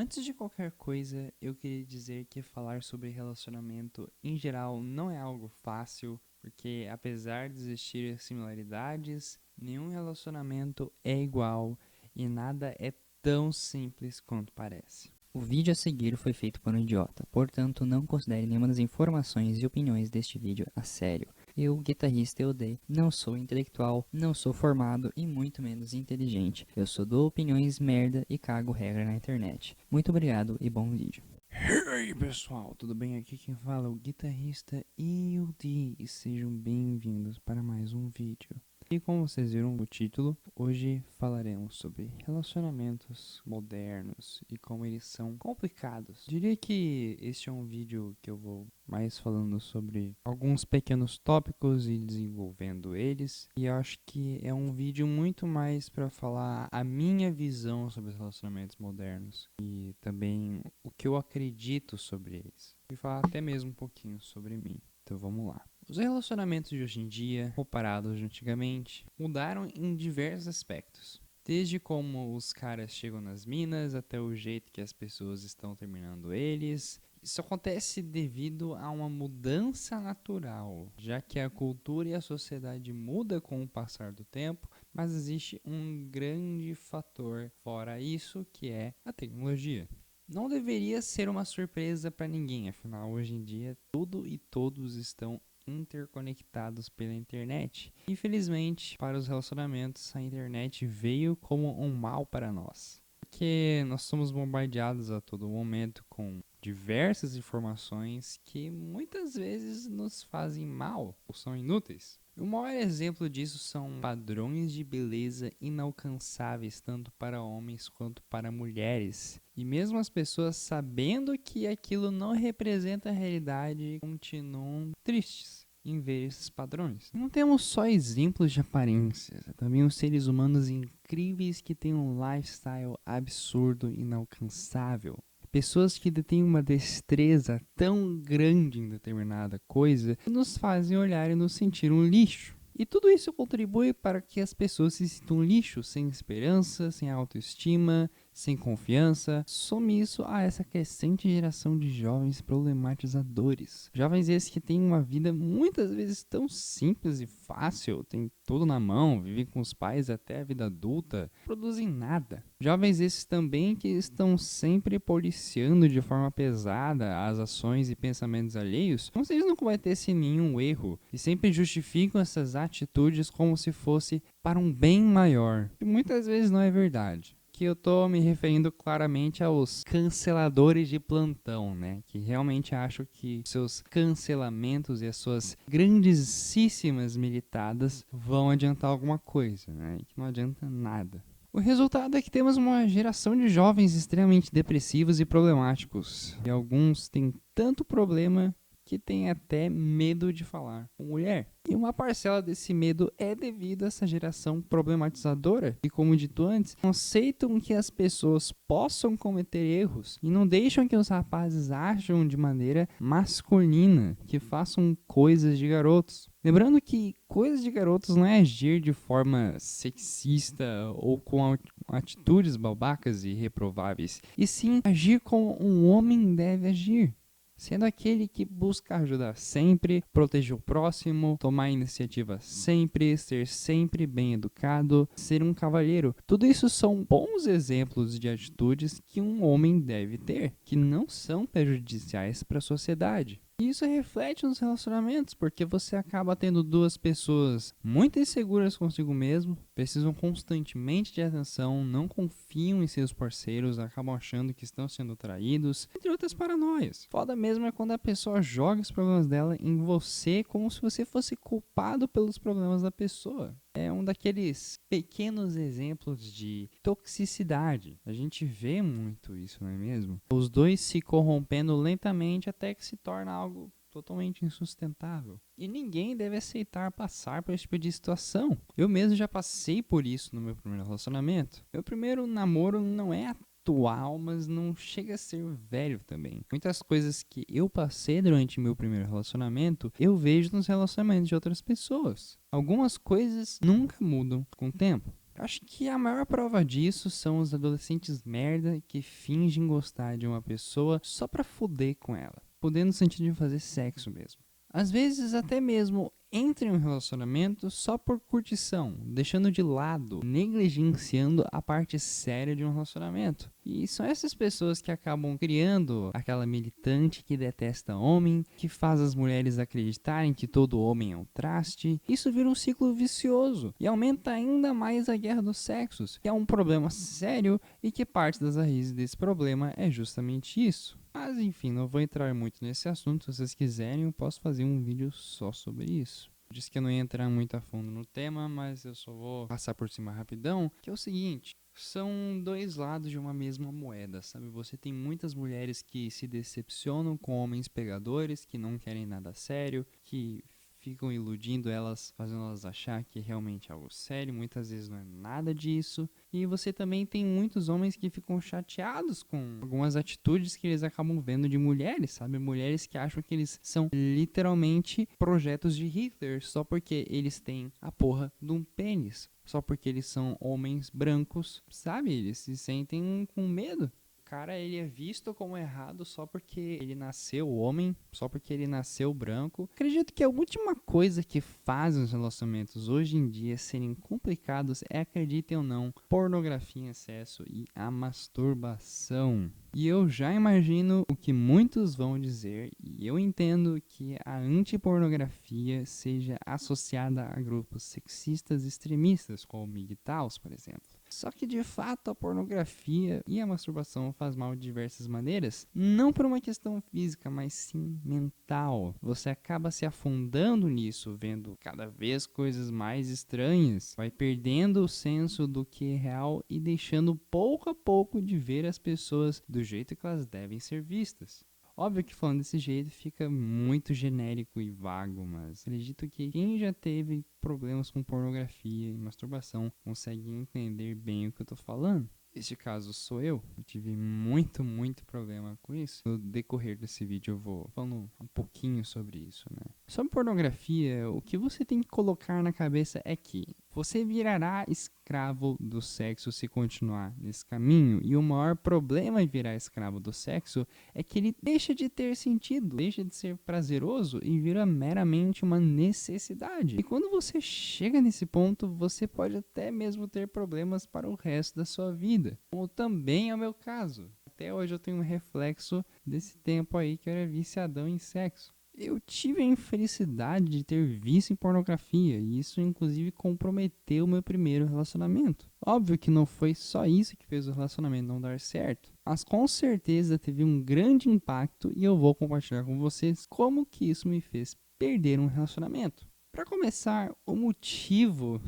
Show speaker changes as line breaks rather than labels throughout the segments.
Antes de qualquer coisa, eu queria dizer que falar sobre relacionamento em geral não é algo fácil, porque apesar de existirem similaridades, nenhum relacionamento é igual e nada é tão simples quanto parece.
O vídeo a seguir foi feito por um idiota, portanto não considere nenhuma das informações e opiniões deste vídeo a sério. Eu, guitarrista Eudê, não sou intelectual, não sou formado e muito menos inteligente. Eu só dou opiniões merda e cago regra na internet. Muito obrigado e bom vídeo.
E aí pessoal, tudo bem? Aqui quem fala é o guitarrista Eudê e sejam bem-vindos para mais um vídeo. E como vocês viram no título, hoje falaremos sobre relacionamentos modernos e como eles são complicados. Diria que este é um vídeo que eu vou mais falando sobre alguns pequenos tópicos e desenvolvendo eles. E eu acho que é um vídeo muito mais para falar a minha visão sobre os relacionamentos modernos e também o que eu acredito sobre eles. E falar até mesmo um pouquinho sobre mim. Então vamos lá. Os relacionamentos de hoje em dia, comparados de antigamente, mudaram em diversos aspectos. Desde como os caras chegam nas minas, até o jeito que as pessoas estão terminando eles. Isso acontece devido a uma mudança natural, já que a cultura e a sociedade mudam com o passar do tempo, mas existe um grande fator fora isso, que é a tecnologia. Não deveria ser uma surpresa para ninguém, afinal, hoje em dia, tudo e todos estão interconectados pela internet. Infelizmente, para os relacionamentos, a internet veio como um mal para nós, porque nós somos bombardeados a todo momento com diversas informações que muitas vezes nos fazem mal ou são inúteis. O maior exemplo disso são padrões de beleza inalcançáveis tanto para homens quanto para mulheres. E mesmo as pessoas sabendo que aquilo não representa a realidade, continuam tristes em ver esses padrões. Não temos só exemplos de aparências, também os seres humanos incríveis que têm um lifestyle absurdo e inalcançável. Pessoas que detêm uma destreza tão grande em determinada coisa que nos fazem olhar e nos sentir um lixo. E tudo isso contribui para que as pessoas se sintam lixo, sem esperança, sem autoestima, sem confiança. Some isso a essa crescente geração de jovens problematizadores. Jovens esses que têm uma vida muitas vezes tão simples e fácil, têm tudo na mão, vivem com os pais até a vida adulta, produzem nada. Jovens esses também que estão sempre policiando de forma pesada as ações e pensamentos alheios, como se eles não cometessem nenhum erro e sempre justificam essas atitudes como se fosse para um bem maior, que muitas vezes não é verdade. Que eu tô me referindo claramente aos canceladores de plantão, né? Que realmente acham que seus cancelamentos e as suas grandíssimas militadas vão adiantar alguma coisa, né? E que não adianta nada. O resultado é que temos uma geração de jovens extremamente depressivos e problemáticos. E alguns têm tanto problema que têm até medo de falar com mulher. E uma parcela desse medo é devido a essa geração problematizadora e, como dito antes, não aceitam que as pessoas possam cometer erros e não deixam que os rapazes ajam de maneira masculina, que façam coisas de garotos. Lembrando que coisas de garotos não é agir de forma sexista ou com atitudes babacas e reprováveis, e sim agir como um homem deve agir. Sendo aquele que busca ajudar sempre, proteger o próximo, tomar iniciativa sempre, ser sempre bem educado, ser um cavalheiro. Tudo isso são bons exemplos de atitudes que um homem deve ter, que não são prejudiciais para a sociedade. E isso reflete nos relacionamentos, porque você acaba tendo duas pessoas muito inseguras consigo mesmo, precisam constantemente de atenção, não confiam em seus parceiros, acabam achando que estão sendo traídos, entre outras paranoias. Foda mesmo é quando a pessoa joga os problemas dela em você como se você fosse culpado pelos problemas da pessoa. É um daqueles pequenos exemplos de toxicidade. A gente vê muito isso, não é mesmo? Os dois se corrompendo lentamente até que se torna algo totalmente insustentável. E ninguém deve aceitar passar por esse tipo de situação. Eu mesmo já passei por isso no meu primeiro relacionamento. Meu primeiro namoro não é atual, mas não chega a ser velho também. Muitas coisas que eu passei durante meu primeiro relacionamento, eu vejo nos relacionamentos de outras pessoas. Algumas coisas nunca mudam com o tempo. Acho que a maior prova disso são os adolescentes merda que fingem gostar de uma pessoa só pra foder com ela. Foder no sentido de fazer sexo mesmo. Às vezes até mesmo entram em um relacionamento só por curtição, deixando de lado, negligenciando a parte séria de um relacionamento. E são essas pessoas que acabam criando aquela militante que detesta homem, que faz as mulheres acreditarem que todo homem é um traste. Isso vira um ciclo vicioso e aumenta ainda mais a guerra dos sexos, que é um problema sério e que parte das raízes desse problema é justamente isso. Mas enfim, não vou entrar muito nesse assunto. Se vocês quiserem, eu posso fazer um vídeo só sobre isso. Disse que eu não ia entrar muito a fundo no tema, mas eu só vou passar por cima rapidão, que é o seguinte: são dois lados de uma mesma moeda, sabe? Você tem muitas mulheres que se decepcionam com homens pegadores, que não querem nada sério, que ficam iludindo elas, fazendo elas achar que é realmente algo sério, muitas vezes não é nada disso. E você também tem muitos homens que ficam chateados com algumas atitudes que eles acabam vendo de mulheres, sabe? Mulheres que acham que eles são literalmente projetos de Hitler só porque eles têm a porra de um pênis, só porque eles são homens brancos, sabe? Eles se sentem com medo. Cara, ele é visto como errado só porque ele nasceu homem, só porque ele nasceu branco. Acredito que a última coisa que faz os relacionamentos hoje em dia serem complicados é, acreditem ou não, pornografia em excesso e a masturbação. E eu já imagino o que muitos vão dizer, e eu entendo que a antipornografia seja associada a grupos sexistas extremistas, como o MGTOWs, por exemplo. Só que de fato a pornografia e a masturbação faz mal de diversas maneiras, não por uma questão física, mas sim mental. Você acaba se afundando nisso, vendo cada vez coisas mais estranhas, vai perdendo o senso do que é real e deixando pouco a pouco de ver as pessoas do jeito que elas devem ser vistas. Óbvio que falando desse jeito fica muito genérico e vago, mas acredito que quem já teve problemas com pornografia e masturbação consegue entender bem o que eu tô falando. Este caso sou eu tive muito problema com isso. No decorrer desse vídeo eu vou falando um pouquinho sobre isso, né? Sobre pornografia, o que você tem que colocar na cabeça é que você virará escravo do sexo se continuar nesse caminho. E o maior problema em virar escravo do sexo é que ele deixa de ter sentido, deixa de ser prazeroso e vira meramente uma necessidade. E quando você chega nesse ponto, você pode até mesmo ter problemas para o resto da sua vida. Como também é o meu caso. Até hoje eu tenho um reflexo desse tempo aí que eu era viciadão em sexo. Eu tive a infelicidade de ter vício em pornografia e isso inclusive comprometeu o meu primeiro relacionamento. Óbvio que não foi só isso que fez o relacionamento não dar certo, mas com certeza teve um grande impacto e eu vou compartilhar com vocês como que isso me fez perder um relacionamento. Para começar, o motivo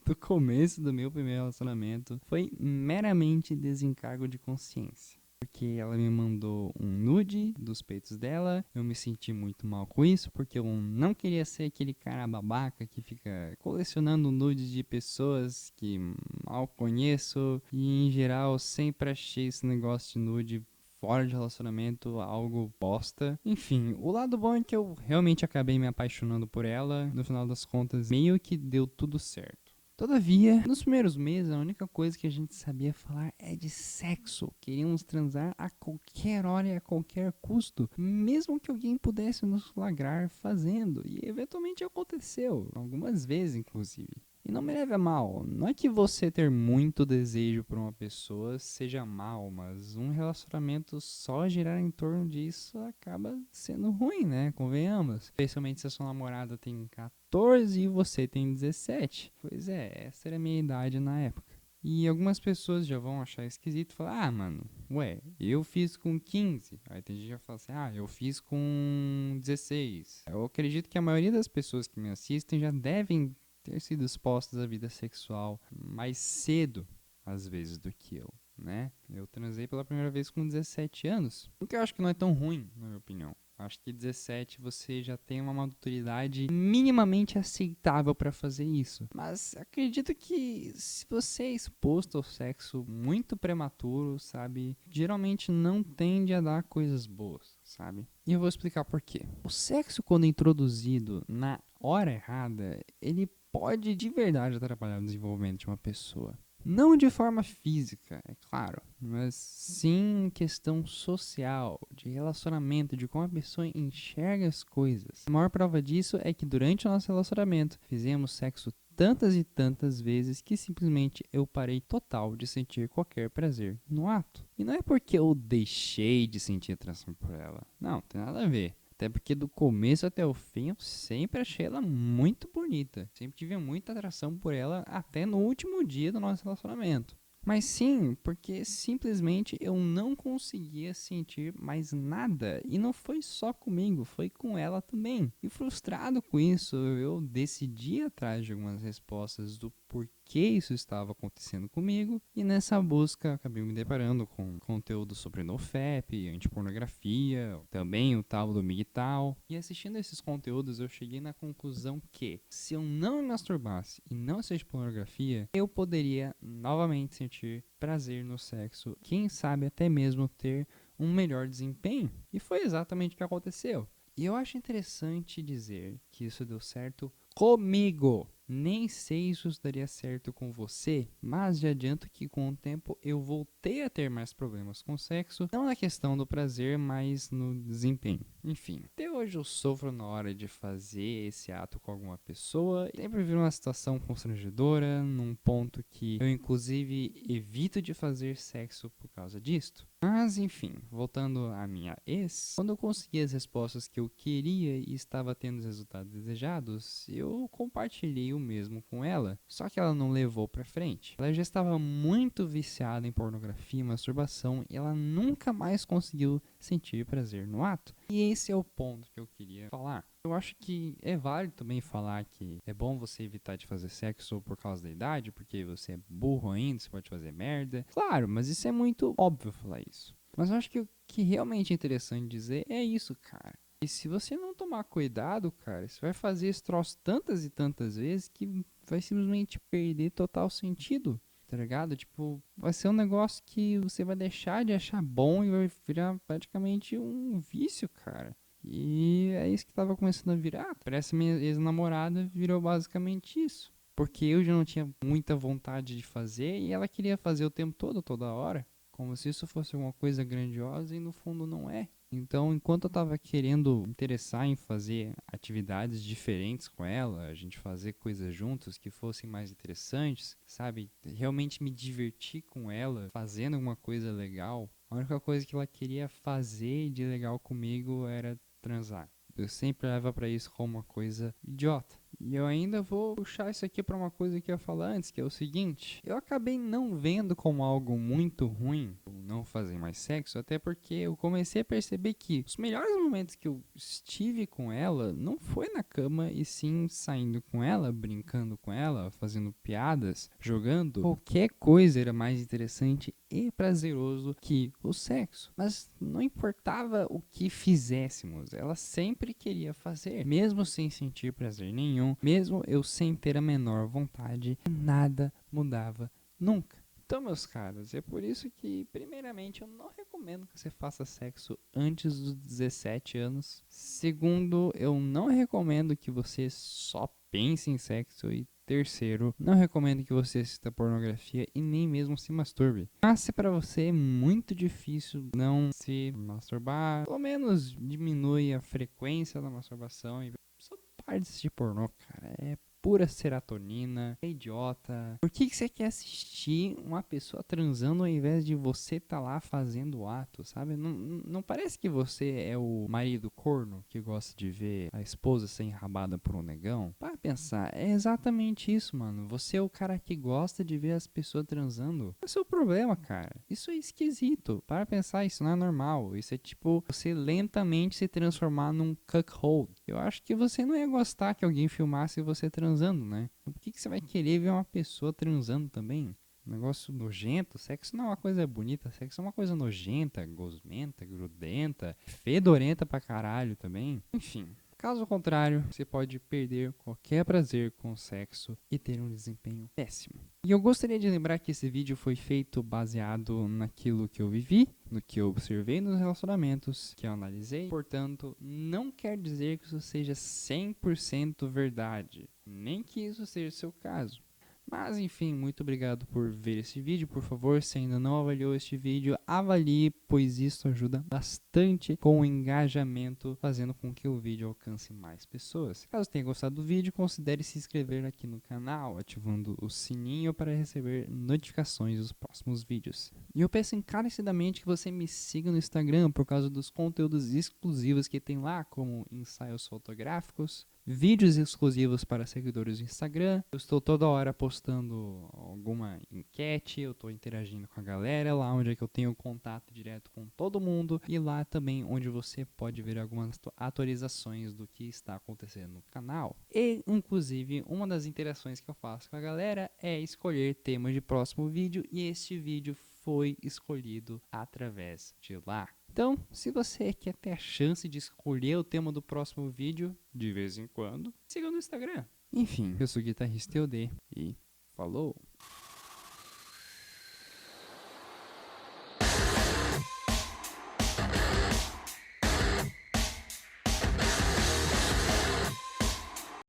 do começo do meu primeiro relacionamento foi meramente desencargo de consciência. Porque ela me mandou um nude dos peitos dela, eu me senti muito mal com isso, porque eu não queria ser aquele cara babaca que fica colecionando nudes de pessoas que mal conheço, e em geral eu sempre achei esse negócio de nude fora de relacionamento algo bosta. Enfim, o lado bom é que eu realmente acabei me apaixonando por ela, no final das contas meio que deu tudo certo. Todavia, nos primeiros meses, a única coisa que a gente sabia falar é de sexo. Queríamos transar a qualquer hora e a qualquer custo, mesmo que alguém pudesse nos flagrar fazendo. E eventualmente aconteceu, algumas vezes inclusive. E não me leve a mal, não é que você ter muito desejo por uma pessoa seja mal, mas um relacionamento só girar em torno disso acaba sendo ruim, né? Convenhamos. Especialmente se a sua namorada tem 14 e você tem 17. Pois é, essa era a minha idade na época. E algumas pessoas já vão achar esquisito e falar, ah, mano, ué, eu fiz com 15. Aí tem gente que vai falar assim, ah, eu fiz com 16. Eu acredito que a maioria das pessoas que me assistem já devem ter sido expostas à vida sexual mais cedo, às vezes, do que eu, né? Eu transei pela primeira vez com 17 anos, o que eu acho que não é tão ruim, na minha opinião. Acho que 17 você já tem uma maturidade minimamente aceitável para fazer isso. Mas acredito que se você é exposto ao sexo muito prematuro, sabe? Geralmente não tende a dar coisas boas, sabe? E eu vou explicar por quê. O sexo, quando introduzido na hora errada, ele pode de verdade atrapalhar o desenvolvimento de uma pessoa. Não de forma física, é claro, mas sim em questão social, de relacionamento, de como a pessoa enxerga as coisas. A maior prova disso é que durante o nosso relacionamento fizemos sexo tantas e tantas vezes que simplesmente eu parei total de sentir qualquer prazer no ato. E não é porque eu deixei de sentir atração por ela. Não, tem nada a ver. Até porque do começo até o fim eu sempre achei ela muito bonita. Sempre tive muita atração por ela até no último dia do nosso relacionamento. Mas sim, porque simplesmente eu não conseguia sentir mais nada. E não foi só comigo, foi com ela também. E frustrado com isso, eu decidi ir atrás de algumas respostas do porquê isso estava acontecendo comigo. E nessa busca acabei me deparando com conteúdo sobre NoFap, antipornografia, também o tal do MGTOW. E assistindo esses conteúdos eu cheguei na conclusão que se eu não me masturbasse e não assistisse pornografia, eu poderia novamente sentir prazer no sexo, quem sabe até mesmo ter um melhor desempenho. E foi exatamente o que aconteceu. E eu acho interessante dizer que isso deu certo comigo. Nem sei se isso daria certo com você, mas já adianto que com o tempo eu voltei a ter mais problemas com sexo, não na questão do prazer, mas no desempenho. Enfim, até hoje eu sofro na hora de fazer esse ato com alguma pessoa, sempre viro uma situação constrangedora, num ponto que eu inclusive evito de fazer sexo por causa disto. Mas enfim, voltando à minha ex, quando eu consegui as respostas que eu queria e estava tendo os resultados desejados, eu compartilhei o mesmo com ela, só que ela não levou pra frente. Ela já estava muito viciada em pornografia e masturbação e ela nunca mais conseguiu sentir prazer no ato. E esse é o ponto que eu queria falar. Eu acho que é válido também falar que é bom você evitar de fazer sexo por causa da idade, porque você é burro ainda, você pode fazer merda. Claro, mas isso é muito óbvio falar isso. Mas eu acho que o que realmente é interessante dizer é isso, cara. E se você não tomar cuidado, cara, você vai fazer esse troço tantas e tantas vezes que vai simplesmente perder total sentido, tá ligado? Tipo, vai ser um negócio que você vai deixar de achar bom e vai virar praticamente um vício, cara. E é isso que tava começando a virar. Parece minha ex-namorada virou basicamente isso. Porque eu já não tinha muita vontade de fazer e ela queria fazer o tempo todo, toda hora. Como se isso fosse alguma coisa grandiosa e no fundo não é. Então, enquanto eu tava querendo interessar em fazer atividades diferentes com ela, a gente fazer coisas juntos que fossem mais interessantes, sabe? Realmente me divertir com ela, fazendo alguma coisa legal. A única coisa que ela queria fazer de legal comigo era transar. Eu sempre levo pra isso como uma coisa idiota. E eu ainda vou puxar isso aqui pra uma coisa que eu ia falar antes, que é o seguinte. Eu acabei não vendo como algo muito ruim não fazer mais sexo, até porque eu comecei a perceber que os melhores momentos que eu estive com ela não foi na cama, e sim saindo com ela, brincando com ela, fazendo piadas, jogando. Qualquer coisa era mais interessante e prazeroso que o sexo. Mas não importava o que fizéssemos, ela sempre queria fazer, mesmo sem sentir prazer nenhum, mesmo eu sem ter a menor vontade, nada mudava nunca. Então, meus caros, é por isso que, primeiramente, eu não recomendo que você faça sexo antes dos 17 anos. Segundo, eu não recomendo que você só pense em sexo. E terceiro, não recomendo que você assista pornografia e nem mesmo se masturbe. Mas se pra você é muito difícil não se masturbar, pelo menos diminui a frequência da masturbação e só para de assistir pornô, cara. É pura serotonina, é idiota. Por que você quer assistir uma pessoa transando ao invés de você tá lá fazendo o ato, sabe? Não parece que você é o marido corno que gosta de ver a esposa ser enrabada por um negão? Para pensar, é exatamente isso, mano. Você é o cara que gosta de ver as pessoas transando. Esse é o problema, cara. Isso é esquisito. Para pensar, isso não é normal. Isso é tipo você lentamente se transformar num cuckold. Eu acho que você não ia gostar que alguém filmasse você transando, né? Por que você vai querer ver uma pessoa transando também? Um negócio nojento. Sexo não é uma coisa bonita. Sexo é uma coisa nojenta, gosmenta, grudenta, fedorenta pra caralho também. Enfim. Caso contrário, você pode perder qualquer prazer com o sexo e ter um desempenho péssimo. E eu gostaria de lembrar que esse vídeo foi feito baseado naquilo que eu vivi, no que eu observei nos relacionamentos, que eu analisei. Portanto, não quer dizer que isso seja 100% verdade, nem que isso seja o seu caso. Mas enfim, muito obrigado por ver esse vídeo. Por favor, se ainda não avaliou este vídeo, avalie, pois isso ajuda bastante com o engajamento, fazendo com que o vídeo alcance mais pessoas. Caso tenha gostado do vídeo, considere se inscrever aqui no canal, ativando o sininho para receber notificações dos próximos vídeos. E eu peço encarecidamente que você me siga no Instagram por causa dos conteúdos exclusivos que tem lá, como ensaios fotográficos, vídeos exclusivos para seguidores do Instagram. Eu estou toda hora postando alguma enquete, eu estou interagindo com a galera, lá onde é que eu tenho contato direto com todo mundo, e lá também onde você pode ver algumas atualizações do que está acontecendo no canal. E, inclusive, uma das interações que eu faço com a galera é escolher temas de próximo vídeo, e este vídeo foi escolhido através de lá. Então, se você quer ter a chance de escolher o tema do próximo vídeo, de vez em quando, siga no Instagram. Enfim, eu sou o guitarrista EUD e falou!